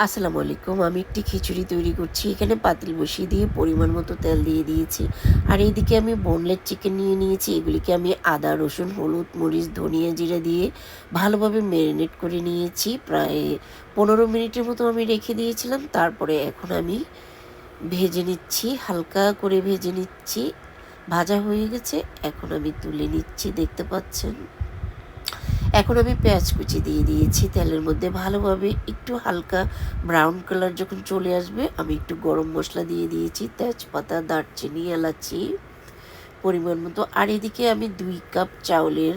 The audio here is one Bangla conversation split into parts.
আসসালামু আলাইকুম। আমি একটি খিচুড়ি তৈরি করছি। এখানে পাতিল বসিয়ে দিয়ে পরিমাণ মতো তেল দিয়ে দিয়েছি। আর এইদিকে আমি বোনলেস চিকেন নিয়ে নিয়েছি। এগুলিকে আমি আদা, রসুন, হলুদ, মরিচ, ধনিয়া, জিরা দিয়ে ভালোভাবে ম্যারিনেট করে নিয়েছি। প্রায় 15 মিনিটের মতো আমি রেখে দিয়েছিলাম। তারপরে এখন আমি ভেজে নিচ্ছি, হালকা করে ভেজে নিচ্ছি। ভাজা হয়ে গেছে, এখন আমি তুলে নিচ্ছি, দেখতে পাচ্ছেন। এখন আমি পেঁয়াজ কুচি দিয়ে দিয়েছি তেলের মধ্যে ভালোভাবে, একটু হালকা ব্রাউন কালার যখন চলে আসবে আমি একটু গরম মশলা দিয়ে দিয়েছি, তেজপাতা, দারচিনি, এলাচি পরিমাণ মতো। আর এদিকে আমি 2 কাপ চাউলের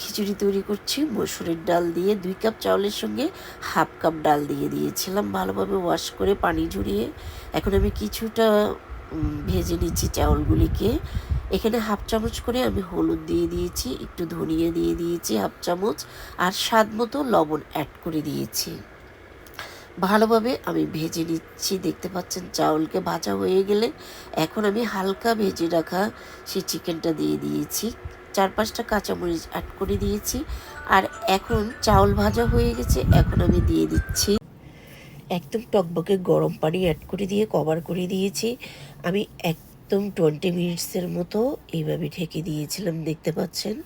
খিচুড়ি তৈরি করছি মসুরের ডাল দিয়ে। 2 কাপ চাউলের সঙ্গে হাফ কাপ ডাল দিয়ে দিয়েছিলাম, ভালোভাবে ওয়াশ করে পানি ঝরিয়ে। এখন আমি কিছুটা ভেজে নিচ্ছি চাউলগুলিকে। এখানে হাফ চামচ করে আমি হলুদ দিয়ে দিয়েছি, একটু ধনিয়া দিয়ে দিয়েছি হাফ চামচ, আর স্বাদ মতো লবণ অ্যাড করে দিয়েছি। ভালোভাবে আমি ভেজে নিচ্ছি, দেখতে পাচ্ছেন চাউলকে ভাজা হয়ে গেলে এখন আমি হালকা ভেজে রাখা সেই চিকেনটা দিয়ে দিয়েছি, 4-5টা কাঁচামরিচ অ্যাড করে দিয়েছি। আর এখন চাউল ভাজা হয়ে গেছে, এখন আমি দিয়ে দিচ্ছি একদম টকবকে গরম পানি অ্যাড করে দিয়ে কভার করে দিয়েছি। আমি একদম 20 মিনিটসের মতো এইভাবে ঢেকে দিয়েছিলাম, দেখতে পাচ্ছেন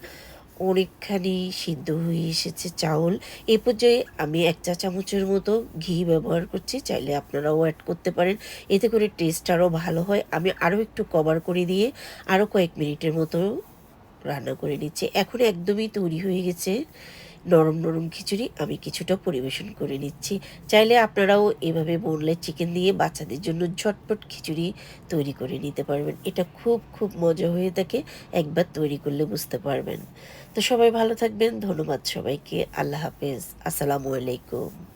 অনেকখানি সিদ্ধ হয়ে এসেছে চাউল। এই পর্যায়ে আমি 1 চা চামচের মতো ঘি ব্যবহার করছি, চাইলে আপনারাও অ্যাড করতে পারেন, এতে করে টেস্ট আরও ভালো হয়। আমি আরও একটু কভার করে দিয়ে আরও কয়েক মিনিটের মতো রান্না করে নিচ্ছি। এখন একদমই তৈরি হয়ে গেছে নরম নরম খিচুড়ি। আমি কিছুটা পরিবেশন করে নিচ্ছি। চাইলে আপনারাও এভাবে বোনলেস চিকেন দিয়ে বাচ্চাদের জন্য ঝটপট খিচুড়ি তৈরি করে নিতে পারবেন। এটা খুব খুব মজা হয়ে থাকে, একবার তৈরি করলে বুঝতে পারবেন। তো সবাই ভালো থাকবেন। ধন্যবাদ সবাইকে। আল্লাহ হাফেজ। আসসালামু আলাইকুম।